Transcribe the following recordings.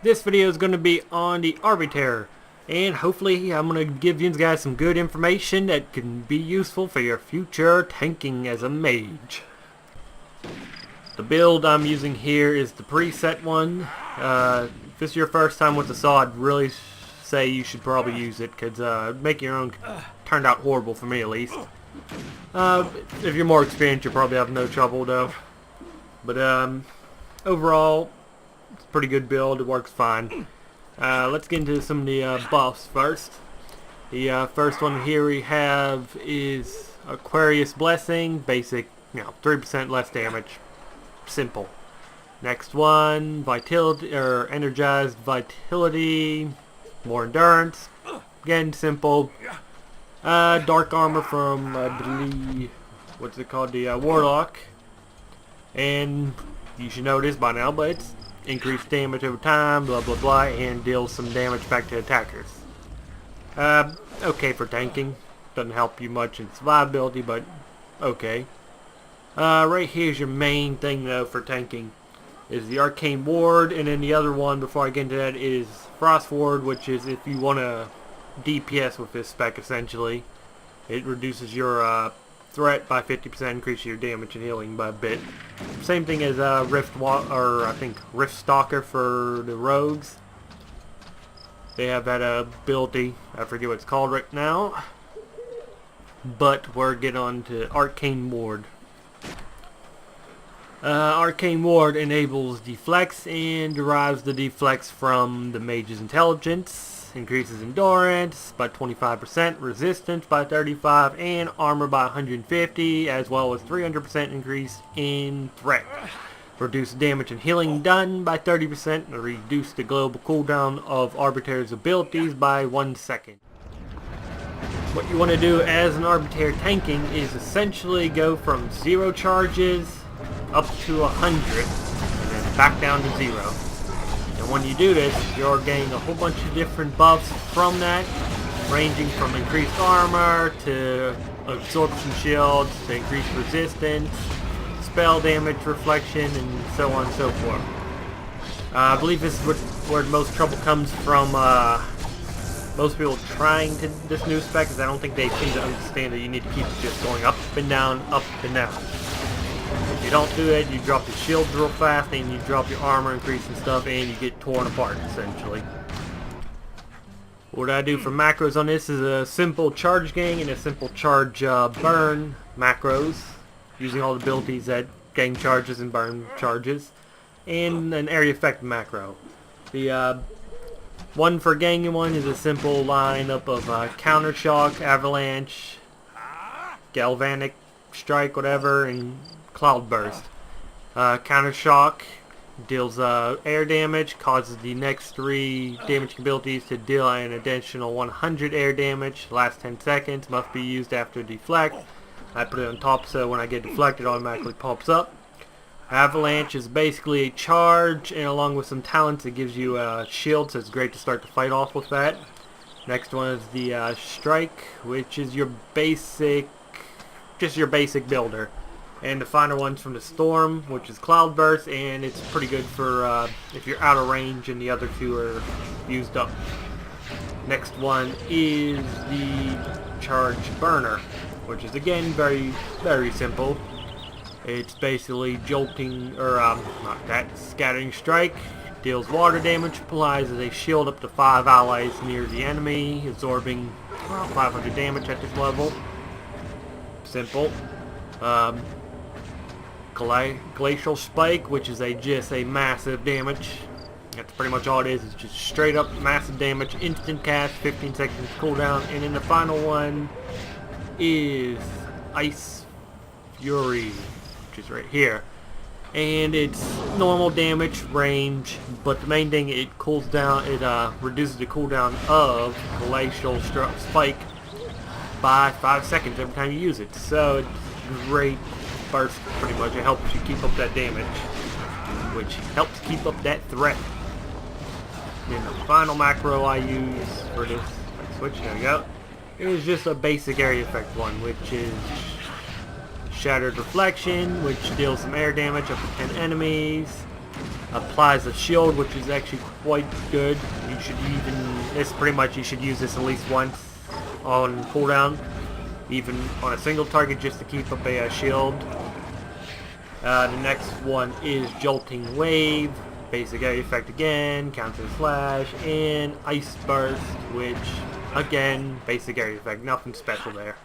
This video is going to be on the Arbiter, and hopefully I'm going to give you guys some good information that can be useful for your future tanking as a mage. The build I'm using here is the preset one. If this is your first time with the saw, I'd really say you should probably use it, because making your own turned out horrible for me at least. If you're more experienced, you'll probably have no trouble though. But overall, it's a pretty good build. It works fine. Let's get into some of the buffs first. The first one here we have is Aquarius Blessing, basic, 3% less damage. Simple. Next one, Vitality or Energized Vitality, more endurance. Again, simple. Dark armor from I believe, what's it called, the Warlock, and you should know this by now, but it's increased damage over time, blah blah blah, and deals some damage back to attackers. Okay for tanking. Doesn't help you much in survivability, but okay. Right here's your main thing though for tanking is the Arcane Ward, and then the other one before I get into that is Frost Ward, which is if you want to DPS with this spec essentially. It reduces your threat by 50%, increases your damage and healing by a bit. Same thing as Rift Stalker for the rogues. They have that ability. I forget what it's called right now. But we're getting on to Arcane Ward. Arcane Ward enables deflects and derives the deflects from the mage's intelligence. Increases endurance by 25%, resistance by 35%, and armor by 150, as well as 300% increase in threat. Reduce damage and healing done by 30%, and reduce the global cooldown of Arbiter's abilities by 1 second. What you want to do as an Arbiter tanking is essentially go from 0 charges up to 100, and then back down to 0. And when you do this, you're getting a whole bunch of different buffs from that, ranging from increased armor to absorption shields to increased resistance, spell damage, reflection, and so on and so forth. I believe this is where most trouble comes from most people trying this new spec, because I don't think they seem to understand that you need to keep just going up and down, up and down. If you don't do it, you drop your shields real fast, and you drop your armor increase and stuff, and you get torn apart, essentially. What I do for macros on this is a simple charge gang and a simple charge burn macros, using all the abilities that gang charges and burn charges, and an area effect macro. The one for ganging one is a simple lineup of counter shock, avalanche, galvanic strike, whatever, and cloud burst. Counter shock deals air damage, causes the next 3 damage abilities to deal an additional 100 air damage. Last 10 seconds, must be used after deflect. I put it on top so when I get deflected it automatically pops up. Avalanche is basically a charge, and along with some talents it gives you a shield, so it's great to start the fight off with that. Next one is the strike, which is your basic, just your basic builder. And the final one's from the Storm, which is Cloud Burst, and it's pretty good for if you're out of range and the other 2 are used up. Next one is the Charge Burner, which is again very, very simple. It's basically jolting, or not that, Scattering Strike. Deals water damage, applies as a shield up to 5 allies near the enemy, absorbing around 500 damage at this level. Simple. Glacial Spike, which is just a massive damage. That's pretty much all it is. It's just straight up massive damage, instant cast, 15 seconds cooldown, and then the final one is Ice Fury, which is right here. And it's normal damage range, but the main thing, it cools down. It reduces the cooldown of Glacial Spike by 5 seconds every time you use it. So it's great burst, pretty much. It helps you keep up that damage, which helps keep up that threat. And the final macro I use for this switch, there we go, is just a basic area effect one, which is Shattered Reflection, which deals some air damage up to 10 enemies. Applies a shield, which is actually quite good. You should you should use this at least once on cooldown, even on a single target, just to keep up a shield. The next one is Jolting Wave, basic area effect again, counter slash, and Ice Burst, which again, basic area effect, nothing special there.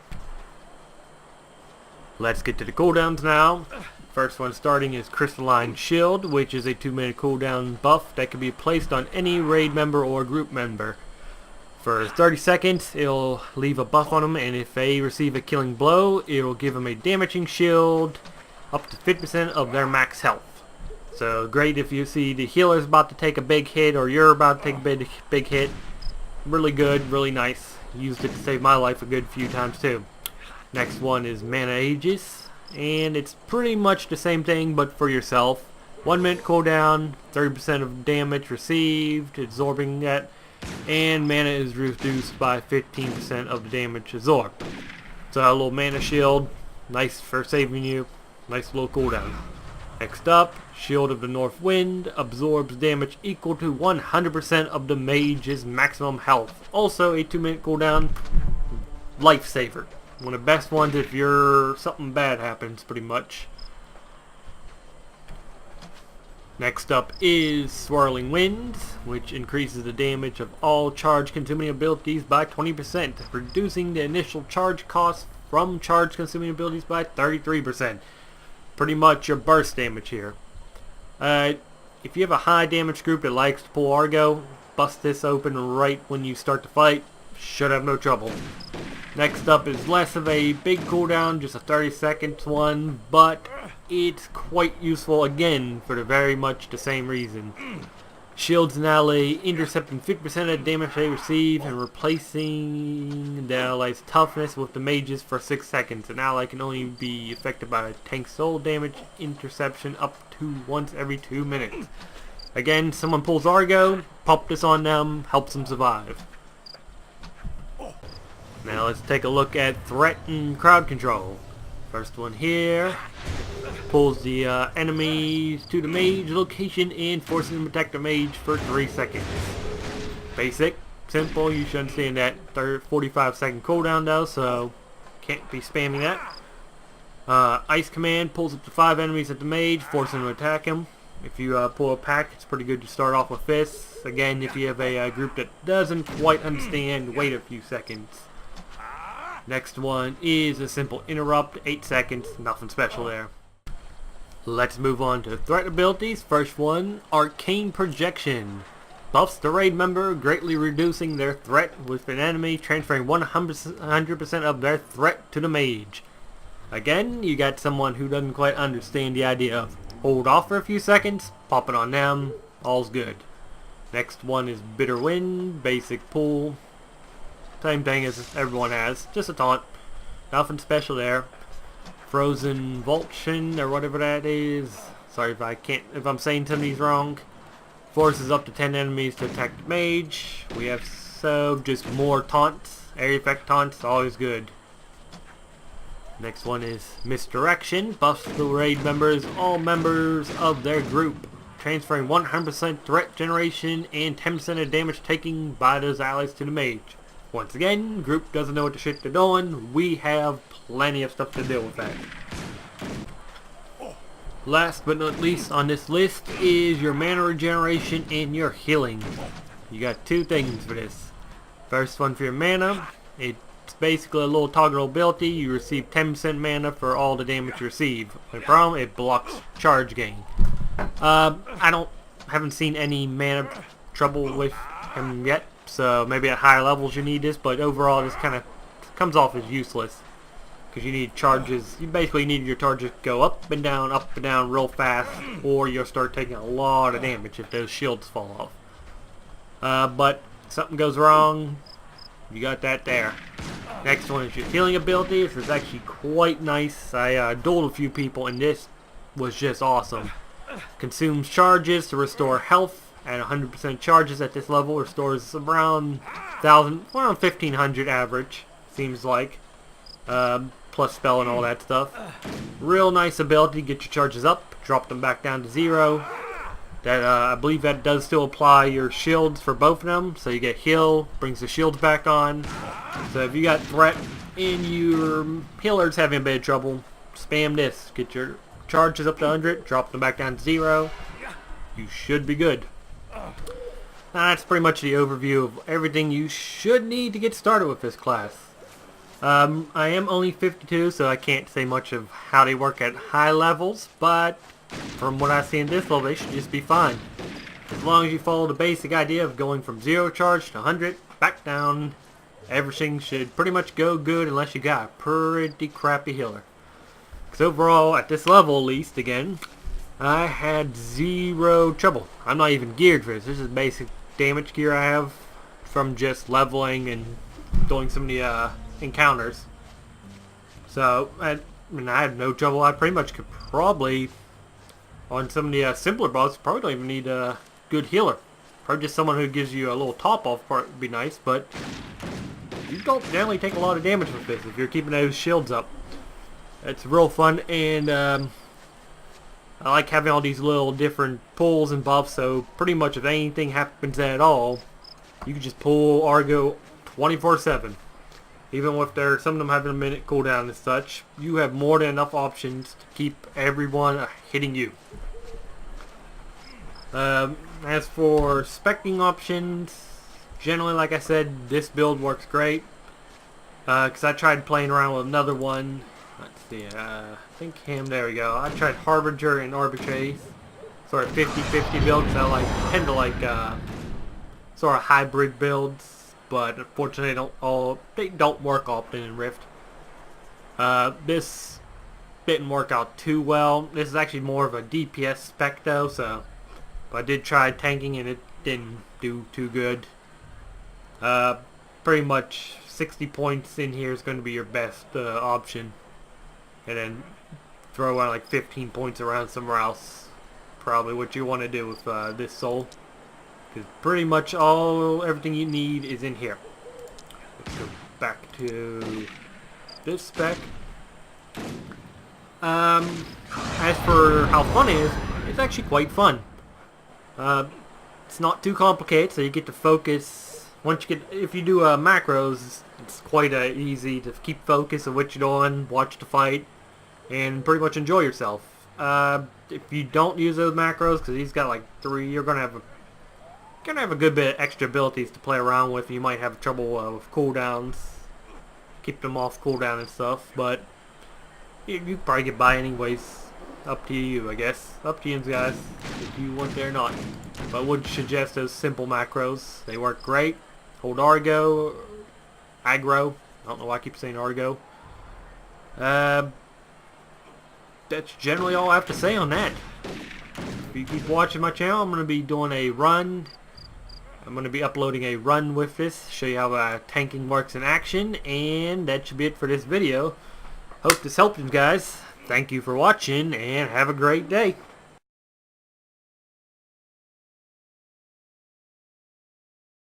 Let's get to the cooldowns now. First one starting is Crystalline Shield, which is a 2-minute cooldown buff that can be placed on any raid member or group member. For 30 seconds, it'll leave a buff on them, and if they receive a killing blow, it'll give them a damaging shield up to 50% of their max health. So great if you see the healer's about to take a big hit, or you're about to take a big hit. Really good, really nice. Used it to save my life a good few times too. Next one is Mana Aegis, and it's pretty much the same thing but for yourself. 1 minute cooldown, 30% of damage received, absorbing that, and mana is reduced by 15% of the damage absorbed. So a little mana shield, nice for saving you, nice little cooldown. Next up, Shield of the North Wind, absorbs damage equal to 100% of the mage's maximum health. Also a 2-minute cooldown, lifesaver. One of the best ones if something bad happens, pretty much. Next up is Swirling Winds, which increases the damage of all charge-consuming abilities by 20%, reducing the initial charge cost from charge-consuming abilities by 33%. Pretty much your burst damage here. If you have a high damage group that likes to pull Argo, bust this open right when you start to fight. Should have no trouble. Next up is less of a big cooldown, just a 30-second one, but it's quite useful again for the very much the same reason. Shields an ally, intercepting 50% of the damage they receive and replacing the ally's toughness with the mage's for 6 seconds. An ally can only be affected by tank soul damage interception up to once every 2 minutes. Again, someone pulls Argo, pop this on them, helps them survive. Now let's take a look at Threat and Crowd Control. First one here pulls the enemies to the mage location and forces them to attack the mage for 3 seconds. Basic, simple, you should understand that. 45-second cooldown though, so can't be spamming that. Ice Command pulls up to 5 enemies at the mage, forcing them to attack him. If you pull a pack, it's pretty good to start off with this. Again, if you have a group that doesn't quite understand, wait a few seconds. Next one is a simple interrupt, 8 seconds, nothing special there. Let's move on to threat abilities. First one, Arcane Projection. Buffs the raid member, greatly reducing their threat with an enemy, transferring 100% of their threat to the mage. Again, you got someone who doesn't quite understand the idea of hold off for a few seconds, pop it on them, all's good. Next one is Bitter Wind, basic pull. Same thing as everyone has, just a taunt. Nothing special there. Frozen Vulture, or whatever that is. Sorry if I'm saying some of these wrong. Forces up to 10 enemies to attack the mage. We have just more taunts. Area effect taunts, always good. Next one is Misdirection. Buffs the raid members, all members of their group, transferring 100% threat generation and 10% of damage taken by those allies to the mage. Once again, group doesn't know what the shit they're doing. We have plenty of stuff to deal with that. Last but not least on this list is your mana regeneration and your healing. You got 2 things for this. First one for your mana. It's basically a little toggle ability. You receive 10% mana for all the damage you receive. The problem, it blocks charge gain. Haven't seen any mana trouble with him yet. So maybe at higher levels you need this, but overall this kind of comes off as useless. Because you need charges, you basically need your charges to go up and down real fast, or you'll start taking a lot of damage if those shields fall off. But something goes wrong, you got that there. Next one is your healing ability. This is actually quite nice. I dueled a few people and this was just awesome. Consumes charges to restore health. At 100% charges at this level, restores around 1,500 average, seems like. Plus spell and all that stuff. Real nice ability, get your charges up, drop them back down to 0. That I believe that does still apply your shields for both of them. So you get heal, brings the shields back on. So if you got threat and your healer's having a bit of trouble, spam this. Get your charges up to 100, drop them back down to 0. You should be good. That's pretty much the overview of everything you should need to get started with this class. I am only 52, so I can't say much of how they work at high levels, but from what I see in this level, they should just be fine. As long as you follow the basic idea of going from 0 charge to 100, back down, everything should pretty much go good unless you got a pretty crappy healer. Because overall, at this level at least, again, I had 0 trouble. I'm not even geared for this. This is basic damage gear I have from just leveling and doing some of the encounters. So, I had no trouble. I pretty much could probably, on some of the simpler bosses, probably don't even need a good healer. Probably just someone who gives you a little top off part would be nice, but you don't generally take a lot of damage with this if you're keeping those shields up. It's real fun, and I like having all these little different pulls and buffs, so pretty much if anything happens at all, you can just pull Argo 24/7. Even if some of them having a minute cooldown and such, you have more than enough options to keep everyone hitting you. As for specking options, generally, like I said, this build works great. Because I tried playing around with another one. Let's see, I think there we go. I tried Arbiter and Arbiter, sort of 50-50 builds. I tend to like sort of hybrid builds, but unfortunately they don't work often in Rift. This didn't work out too well. This is actually more of a DPS spec though, so but I did try tanking and it didn't do too good. Pretty much 60 points in here is going to be your best option. And then throw out like 15 points around somewhere else. Probably what you want to do with this soul. Because pretty much everything you need is in here. Let's go back to this spec. As for how fun it is, it's actually quite fun. It's not too complicated, so you get to focus. If you do macros, it's quite easy to keep focus of what you're doing, watch the fight, and pretty much enjoy yourself. If you don't use those macros, because he's got like 3, you're gonna have a good bit of extra abilities to play around with. You might have trouble with cooldowns, keep them off cooldown and stuff, but you probably get by anyways. Up to you, I guess. Up to you guys, if you want there or not. But I would suggest those simple macros. They work great. Hold Argo, aggro. I don't know why I keep saying Argo. That's generally all I have to say on that. If you keep watching my channel, I'm going to be doing a run. I'm going to be uploading a run with this. Show you how tanking works in action. And that should be it for this video. Hope this helped you guys. Thank you for watching and have a great day.